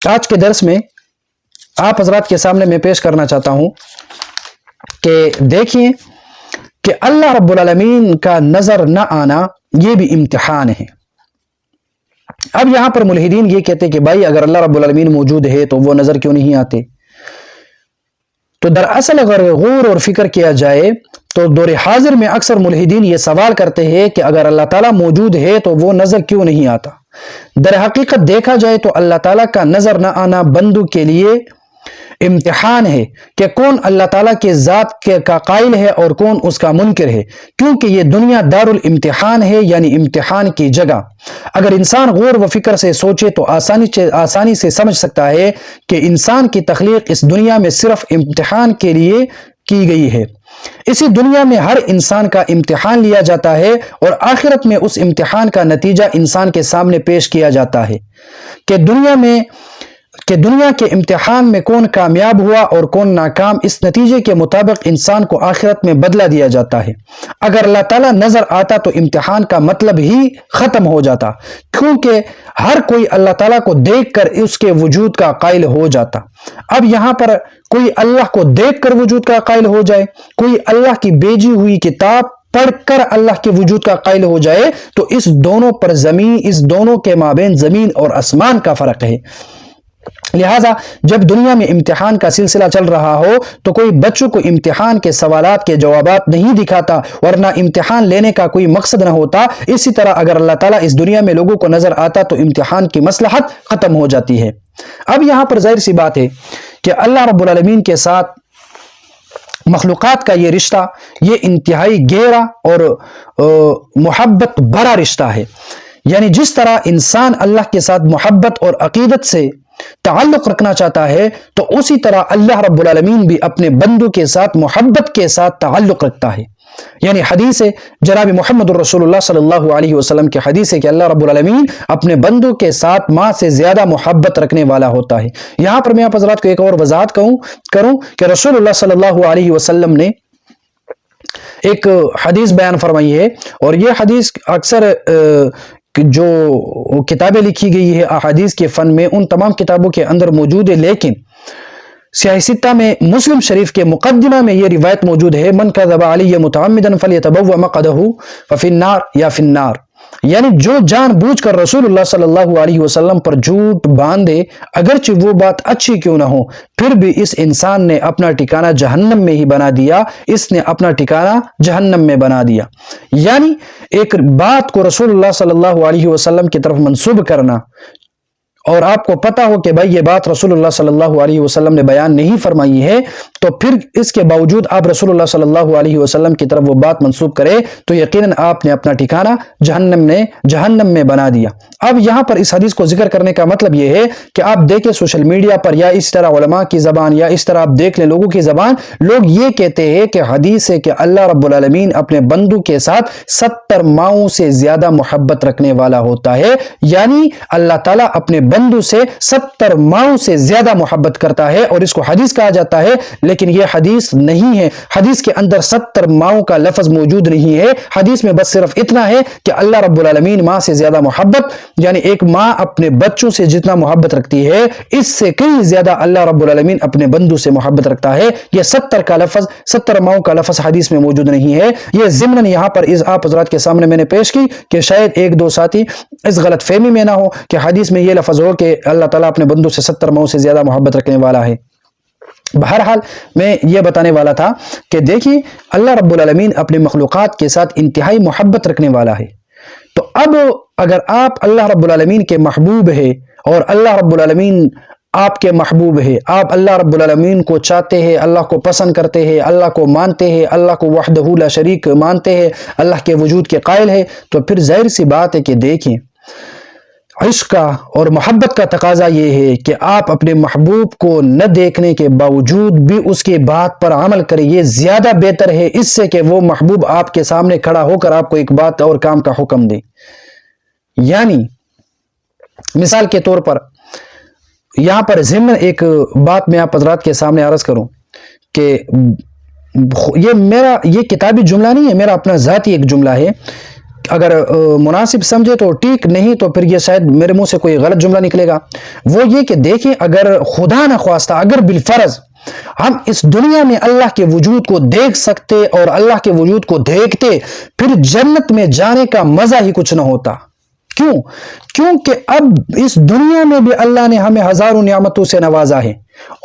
آج کے درس میں آپ حضرات کے سامنے میں پیش کرنا چاہتا ہوں کہ دیکھیں کہ اللہ رب العالمین کا نظر نہ آنا یہ بھی امتحان ہے۔ اب یہاں پر ملحدین یہ کہتے کہ بھائی اگر اللہ رب العالمین موجود ہے تو وہ نظر کیوں نہیں آتے؟ تو دراصل اگر غور اور فکر کیا جائے تو دور حاضر میں اکثر ملحدین یہ سوال کرتے ہیں کہ اگر اللہ تعالیٰ موجود ہے تو وہ نظر کیوں نہیں آتا؟ در حقیقت دیکھا جائے تو اللہ تعالیٰ کا نظر نہ آنا بندوں کے لیے امتحان ہے کہ کون اللہ تعالیٰ کے ذات کا قائل ہے اور کون اس کا منکر ہے، کیونکہ یہ دنیا دار الامتحان ہے، یعنی امتحان کی جگہ۔ اگر انسان غور و فکر سے سوچے تو آسانی سے سمجھ سکتا ہے کہ انسان کی تخلیق اس دنیا میں صرف امتحان کے لیے کی گئی ہے۔ اسی دنیا میں ہر انسان کا امتحان لیا جاتا ہے اور آخرت میں اس امتحان کا نتیجہ انسان کے سامنے پیش کیا جاتا ہے کہ دنیا کے امتحان میں کون کامیاب ہوا اور کون ناکام، اس نتیجے کے مطابق انسان کو آخرت میں بدلہ دیا جاتا ہے۔ اگر اللہ تعالیٰ نظر آتا تو امتحان کا مطلب ہی ختم ہو جاتا، کیونکہ ہر کوئی اللہ تعالیٰ کو دیکھ کر اس کے وجود کا قائل ہو جاتا۔ اب یہاں پر کوئی اللہ کو دیکھ کر وجود کا قائل ہو جائے، کوئی اللہ کی بھیجی ہوئی کتاب پڑھ کر اللہ کے وجود کا قائل ہو جائے تو اس دونوں کے مابین زمین اور آسمان کا فرق ہے۔ لہذا جب دنیا میں امتحان کا سلسلہ چل رہا ہو تو کوئی بچوں کو امتحان کے سوالات کے جوابات نہیں دکھاتا، ورنہ امتحان لینے کا کوئی مقصد نہ ہوتا۔ اسی طرح اگر اللہ تعالیٰ اس دنیا میں لوگوں کو نظر آتا تو امتحان کی مصلحت ختم ہو جاتی ہے۔ اب یہاں پر ظاہر سی بات ہے کہ اللہ رب العالمین کے ساتھ مخلوقات کا یہ رشتہ یہ انتہائی گہرا اور محبت بھرا رشتہ ہے۔ یعنی جس طرح انسان اللہ کے ساتھ محبت اور عقیدت سے تعلق رکھنا چاہتا ہے تو اسی طرح اللہ رب العالمین بھی اپنے بندوں کے ساتھ محبت کے ساتھ تعلق رکھتا ہے۔ یعنی حدیث جناب محمد رسول اللہ صلی اللہ علیہ وسلم کی حدیث ہے کہ اللہ رب العالمین اپنے بندوں کے ساتھ ماں سے زیادہ محبت رکھنے والا ہوتا ہے۔ یہاں پر میں آپ حضرات کو ایک اور وضاحت کروں کہ رسول اللہ صلی اللہ علیہ وسلم نے ایک حدیث بیان فرمائی ہے، اور یہ حدیث اکثر جو کتابیں لکھی گئی ہے احادیث کے فن میں ان تمام کتابوں کے اندر موجود ہے، لیکن صحیح ستہ میں مسلم شریف کے مقدمہ میں یہ روایت موجود ہے، من کذب علی متعمدا فلیتبوأ مقعدہ ففی النار یا فی النار، یعنی جو جان بوجھ کر رسول اللہ صلی اللہ علیہ وسلم پر جھوٹ باندھے اگرچہ وہ بات اچھی کیوں نہ ہو، پھر بھی اس انسان نے اپنا ٹھکانہ جہنم میں ہی بنا دیا، اس نے اپنا ٹھکانہ جہنم میں بنا دیا۔ یعنی ایک بات کو رسول اللہ صلی اللہ علیہ وسلم کی طرف منسوب کرنا، اور آپ کو پتا ہو کہ بھائی یہ بات رسول اللہ صلی اللہ علیہ وسلم نے بیان نہیں فرمائی ہے، تو پھر اس کے باوجود آپ رسول اللہ صلی اللہ علیہ وسلم کی طرف وہ بات منسوب کرے تو یقیناً آپ نے اپنا ٹھکانہ جہنم میں بنا دیا۔ اب یہاں پر اس حدیث کو ذکر کرنے کا مطلب یہ ہے کہ آپ دیکھیں سوشل میڈیا پر یا اس طرح علماء کی زبان یا اس طرح آپ دیکھ لیں لوگوں کی زبان، لوگ یہ کہتے ہیں کہ حدیث ہے کہ اللہ رب العالمین اپنے بندوں کے ساتھ 70 ماؤں سے زیادہ محبت رکھنے والا ہوتا ہے، یعنی اللہ تعالیٰ اپنے بندوں سے 70 ماؤں سے زیادہ محبت کرتا ہے، اور اس کو حدیث کہا جاتا ہے، لیکن یہ حدیث نہیں ہے۔ حدیث کے اندر 70 ماؤں کا لفظ موجود نہیں ہے، حدیث میں بس صرف اتنا ہے کہ اللہ رب العالمین ماں سے زیادہ محبت، یعنی ایک ماں اپنے بچوں سے جتنا محبت رکھتی ہے اس سے کئی زیادہ اللہ رب العالمین اپنے بندوں سے محبت رکھتا ہے۔ یہ 70 ماؤں کا لفظ حدیث میں موجود نہیں ہے۔ یہ ضمناً یہاں پر آپ حضرات کے سامنے میں نے پیش کی کہ شاید ایک دو ساتھی اس غلط فہمی میں نہ ہو کہ حدیث میں یہ لفظ ہو کہ اللہ تعالیٰ اپنے بندوں سے 70 ماؤں سے زیادہ محبت رکھنے والا ہے۔ بہرحال میں یہ بتانے والا تھا کہ دیکھیے اللہ رب العالمین اپنے مخلوقات کے ساتھ انتہائی محبت رکھنے والا ہے۔ تو اب اگر آپ اللہ رب العالمین کے محبوب ہے اور اللہ رب العالمین آپ کے محبوب ہے، آپ اللہ رب العالمین کو چاہتے ہیں، اللہ کو پسند کرتے ہیں، اللہ کو مانتے ہیں، اللہ کو وحدہ لا شریک مانتے ہیں، اللہ کے وجود کے قائل ہے، تو پھر ظاہر سی بات ہے کہ دیکھیں عشق کا اور محبت کا تقاضا یہ ہے کہ آپ اپنے محبوب کو نہ دیکھنے کے باوجود بھی اس کے بات پر عمل کریں۔ یہ زیادہ بہتر ہے اس سے کہ وہ محبوب آپ کے سامنے کھڑا ہو کر آپ کو ایک بات اور کام کا حکم دے۔ یعنی مثال کے طور پر یہاں پر ضمن ایک بات میں آپ حضرات کے سامنے عرض کروں کہ یہ کتابی جملہ نہیں ہے، میرا اپنا ذاتی ایک جملہ ہے۔ اگر مناسب سمجھے تو ٹھیک، نہیں تو پھر یہ شاید میرے منہ سے کوئی غلط جملہ نکلے گا۔ وہ یہ کہ دیکھیں، اگر خدا نہ خواستہ اگر بالفرض ہم اس دنیا میں اللہ کے وجود کو دیکھ سکتے اور اللہ کے وجود کو دیکھتے، پھر جنت میں جانے کا مزہ ہی کچھ نہ ہوتا۔ کیوں؟ کیونکہ اب اس دنیا میں بھی اللہ نے ہمیں ہزاروں نعمتوں سے نوازا ہے،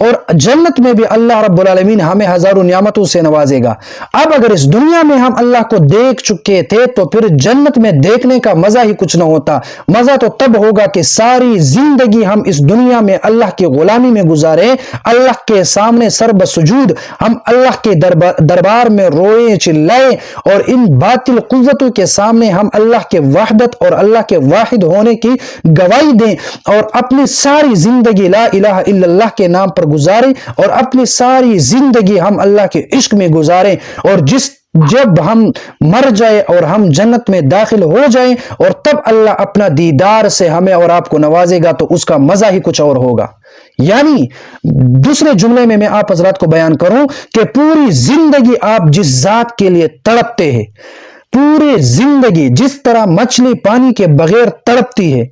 اور جنت میں بھی اللہ رب العالمین ہمیں ہزاروں نعمتوں سے نوازے گا۔ اب اگر اس دنیا میں ہم اللہ کو دیکھ چکے تھے تو پھر جنت میں دیکھنے کا مزہ ہی کچھ نہ ہوتا۔ مزہ تو تب ہوگا کہ ساری زندگی ہم اس دنیا میں اللہ کی غلامی میں گزارے، اللہ کے سامنے سر بسجود ہم اللہ کے دربار میں روئیں چلائیں، اور ان باطل قوتوں کے سامنے ہم اللہ کے وحدت اور اللہ کے واحد ہونے کی گواہی دیں، اور اپنی ساری زندگی لا الہ الا اللہ کے نام پر گزاریں، اور اپنی ساری زندگی ہم اللہ کے عشق میں گزاریں، اور جب ہم مر جائے اور ہم جنت میں داخل ہو جائیں اور تب اللہ اپنا دیدار سے ہمیں اور آپ کو نوازے گا، تو اس کا مزہ ہی کچھ اور ہوگا۔ یعنی دوسرے جملے میں آپ حضرات کو بیان کروں کہ پوری زندگی آپ جس ذات کے لیے تڑپتے ہیں، پوری زندگی جس طرح مچھلی پانی کے بغیر تڑپتی ہے،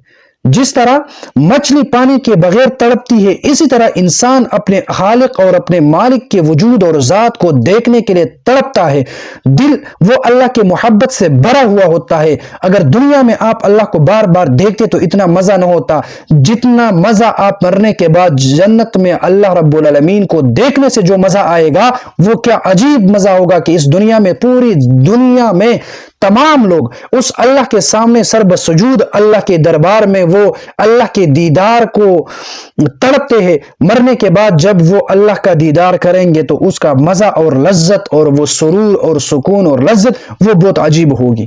جس طرح مچھلی پانی کے بغیر تڑپتی ہے، اسی طرح انسان اپنے خالق اور اپنے مالک کے وجود اور ذات کو دیکھنے کے لیے تڑپتا ہے۔ دل وہ اللہ کے محبت سے بھرا ہوا ہوتا ہے۔ اگر دنیا میں آپ اللہ کو بار بار دیکھتے تو اتنا مزہ نہ ہوتا جتنا مزہ آپ مرنے کے بعد جنت میں اللہ رب العالمین کو دیکھنے سے جو مزہ آئے گا، وہ کیا عجیب مزہ ہوگا کہ اس دنیا میں، پوری دنیا میں تمام لوگ اس اللہ کے سامنے سر بسجود اللہ کے دربار میں وہ اللہ کے دیدار کو تڑپتے ہیں۔ مرنے کے بعد جب وہ اللہ کا دیدار کریں گے تو اس کا مزہ اور لذت اور وہ سرور اور سکون اور لذت وہ بہت عجیب ہوگی۔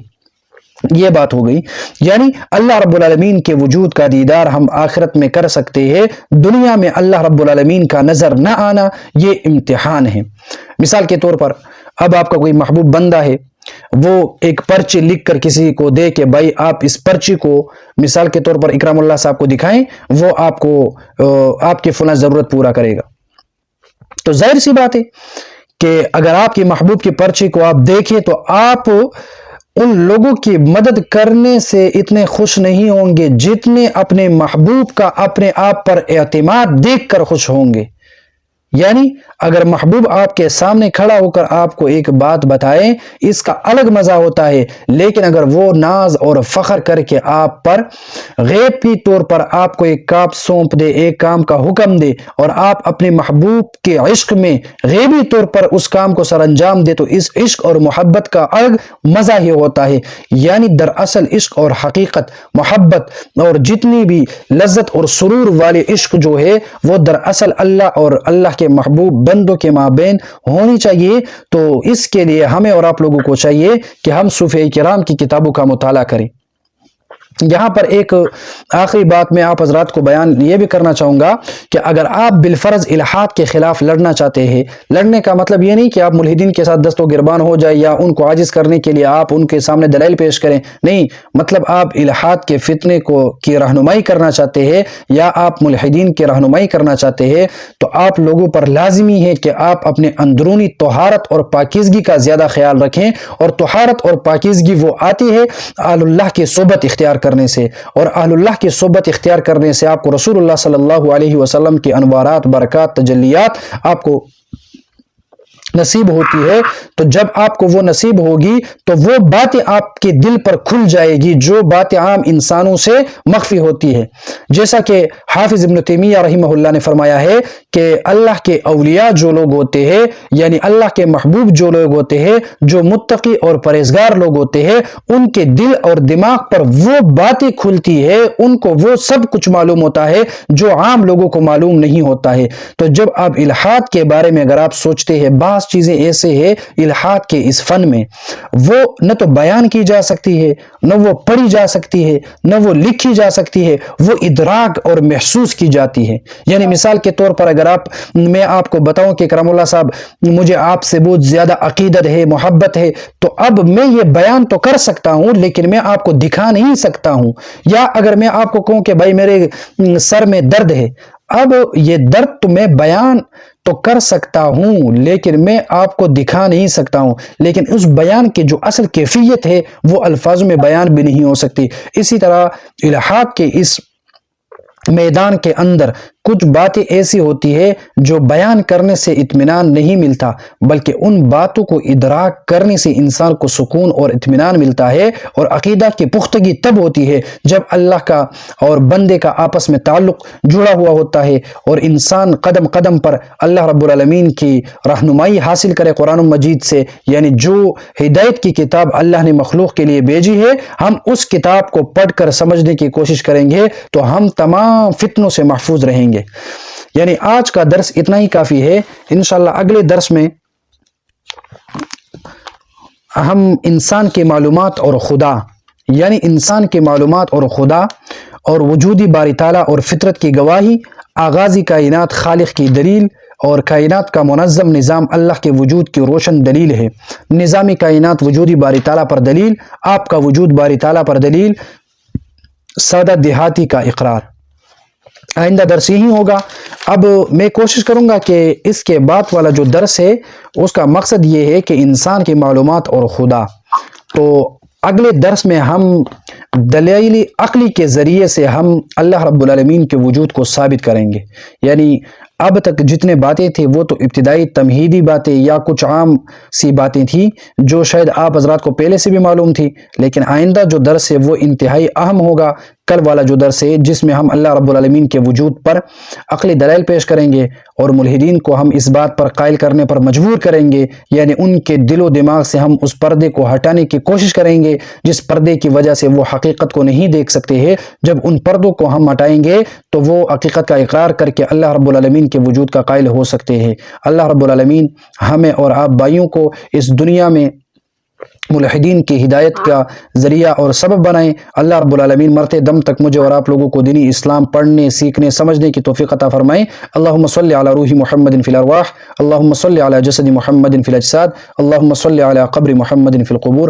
یہ بات ہو گئی، یعنی اللہ رب العالمین کے وجود کا دیدار ہم آخرت میں کر سکتے ہیں، دنیا میں اللہ رب العالمین کا نظر نہ آنا یہ امتحان ہے۔ مثال کے طور پر اب آپ کا کوئی محبوب بندہ ہے، وہ ایک پرچی لکھ کر کسی کو دے کہ بھائی آپ اس پرچی کو مثال کے طور پر اکرام اللہ صاحب کو دکھائیں، وہ آپ کو آپ کی فلاں ضرورت پورا کرے گا۔ تو ظاہر سی بات ہے کہ اگر آپ کی محبوب کی پرچی کو آپ دیکھیں تو آپ ان لوگوں کی مدد کرنے سے اتنے خوش نہیں ہوں گے جتنے اپنے محبوب کا اپنے آپ پر اعتماد دیکھ کر خوش ہوں گے۔ یعنی اگر محبوب آپ کے سامنے کھڑا ہو کر آپ کو ایک بات بتائے، اس کا الگ مزہ ہوتا ہے، لیکن اگر وہ ناز اور فخر کر کے آپ پر غیب کی طور پر آپ کو ایک کام سونپ دے، ایک کام کا حکم دے، اور آپ اپنے محبوب کے عشق میں غیبی طور پر اس کام کو سر انجام دے، تو اس عشق اور محبت کا الگ مزہ ہی ہوتا ہے۔ یعنی دراصل عشق اور حقیقت، محبت اور جتنی بھی لذت اور سرور والے عشق جو ہے وہ دراصل اللہ اور اللہ کے محبوب بندوں کے مابین ہونی چاہیے۔ تو اس کے لیے ہمیں اور آپ لوگوں کو چاہیے کہ ہم صوفیاء کرام کی کتابوں کا مطالعہ کریں۔ یہاں پر ایک آخری بات میں آپ حضرات کو بیان یہ بھی کرنا چاہوں گا کہ اگر آپ بالفرض الحاد کے خلاف لڑنا چاہتے ہیں، لڑنے کا مطلب یہ نہیں کہ آپ ملحدین کے ساتھ دست و گربان ہو جائے یا ان کو عاجز کرنے کے لیے آپ ان کے سامنے دلائل پیش کریں، نہیں، مطلب آپ الحاد کے فتنے کی رہنمائی کرنا چاہتے ہیں یا آپ ملحدین کی رہنمائی کرنا چاہتے ہیں، تو آپ لوگوں پر لازمی ہے کہ آپ اپنے اندرونی طہارت اور پاکیزگی کا زیادہ خیال رکھیں، اور طہارت اور پاکیزگی وہ آتی ہے اہل اللہ کی صحبت اختیار کرنے سے، اور اہل اللہ کی صحبت اختیار کرنے سے آپ کو رسول اللہ صلی اللہ علیہ وسلم کی انوارات، برکات، تجلیات آپ کو نصیب ہوتی ہے۔ تو جب آپ کو وہ نصیب ہوگی تو وہ باتیں آپ کے دل پر کھل جائے گی جو باتیں عام انسانوں سے مخفی ہوتی ہے۔ جیسا کہ حافظ ابن تیمیہ رحمہ اللہ نے فرمایا ہے کہ اللہ کے اولیاء جو لوگ ہوتے ہیں، یعنی اللہ کے محبوب جو لوگ ہوتے ہیں، جو متقی اور پرہیزگار لوگ ہوتے ہیں، ان کے دل اور دماغ پر وہ باتیں کھلتی ہے، ان کو وہ سب کچھ معلوم ہوتا ہے جو عام لوگوں کو معلوم نہیں ہوتا ہے۔ تو جب آپ الحاد کے بارے میں اگر آپ سوچتے ہیں، بعض چیزیں ایسے ہیں الحاد کے اس فن میں وہ نہ تو بیان کی جا سکتی ہے، نہ وہ پڑھی جا سکتی ہے، نہ وہ لکھی جا سکتی ہے، وہ ادراک اور محسوس کی جاتی ہے۔ یعنی مثال کے طور پر اگر میں آپ کو بتاؤں کہ کرم اللہ صاحب مجھے آپ سے بہت زیادہ عقیدت ہے، محبت ہے، تو اب میں یہ بیان تو کر سکتا ہوں لیکن میں آپ کو دکھا نہیں سکتا ہوں۔ یا اگر میں آپ کو کہوں کہ بھائی میرے سر میں درد ہے، اب یہ درد تو میں بیان تو کر سکتا ہوں لیکن میں آپ کو دکھا نہیں سکتا ہوں، لیکن اس بیان کی جو اصل کیفیت ہے وہ الفاظوں میں بیان بھی نہیں ہو سکتی۔ اسی طرح الحاق کے اس میدان کے اندر کچھ باتیں ایسی ہوتی ہے جو بیان کرنے سے اطمینان نہیں ملتا، بلکہ ان باتوں کو ادراک کرنے سے انسان کو سکون اور اطمینان ملتا ہے۔ اور عقیدہ کی پختگی تب ہوتی ہے جب اللہ کا اور بندے کا آپس میں تعلق جڑا ہوا ہوتا ہے اور انسان قدم قدم پر اللہ رب العالمین کی رہنمائی حاصل کرے قرآن مجید سے، یعنی جو ہدایت کی کتاب اللہ نے مخلوق کے لیے بھیجی ہے، ہم اس کتاب کو پڑھ کر سمجھنے کی کوشش کریں گے تو ہم تمام فتنوں سے محفوظ رہیں گے۔ یعنی آج کا درس اتنا ہی کافی ہے۔ انشاءاللہ اگلے درس میں ہم انسان کی معلومات اور خدا، یعنی انسان کی معلومات اور خدا اور وجودی باری تعالیٰ اور فطرت کی گواہی، آغازی کائنات خالق کی دلیل اور کائنات کا منظم نظام اللہ کے وجود کی روشن دلیل ہے۔ نظامی کائنات وجودی باری تعالیٰ پر دلیل، آپ کا وجود باری تعالیٰ پر دلیل، سادہ دیہاتی کا اقرار۔ آئندہ درس یہی ہوگا۔ اب میں کوشش کروں گا کہ اس کے بعد والا جو درس ہے اس کا مقصد یہ ہے کہ انسان کی معلومات اور خدا، تو اگلے درس میں ہم دلائل عقلی کے ذریعے سے ہم اللہ رب العالمین کے وجود کو ثابت کریں گے۔ یعنی اب تک جتنے باتیں تھیں وہ تو ابتدائی تمہیدی باتیں یا کچھ عام سی باتیں تھیں جو شاید آپ حضرات کو پہلے سے بھی معلوم تھی، لیکن آئندہ جو درس ہے وہ انتہائی اہم ہوگا۔ کل والا جو درس ہے جس میں ہم اللہ رب العالمین کے وجود پر عقلی دلائل پیش کریں گے اور ملحدین کو ہم اس بات پر قائل کرنے پر مجبور کریں گے، یعنی ان کے دل و دماغ سے ہم اس پردے کو ہٹانے کی کوشش کریں گے جس پردے کی وجہ سے وہ حقیقت کو نہیں دیکھ سکتے ہیں۔ جب ان پردوں کو ہم ہٹائیں گے تو وہ حقیقت کا اقرار کر کے اللہ رب العالمین کے وجود کا قائل ہو سکتے ہیں۔ اللہ رب العالمین ہمیں اور آپ بھائیوں کو اس دنیا میں ملحدین کی ہدایت کا ذریعہ اور سبب بنائیں۔ اللہ رب العالمین مرتے دم تک مجھے اور آپ لوگوں کو دینی اسلام پڑھنے، سیکھنے، سمجھنے کی توفیق عطا فرمائیں۔ اللہم صلی علی روح محمد فی الارواح، اللہم صلی علی جسد محمد فی الاجساد، اللہم صلی علی قبر محمد فی القبور۔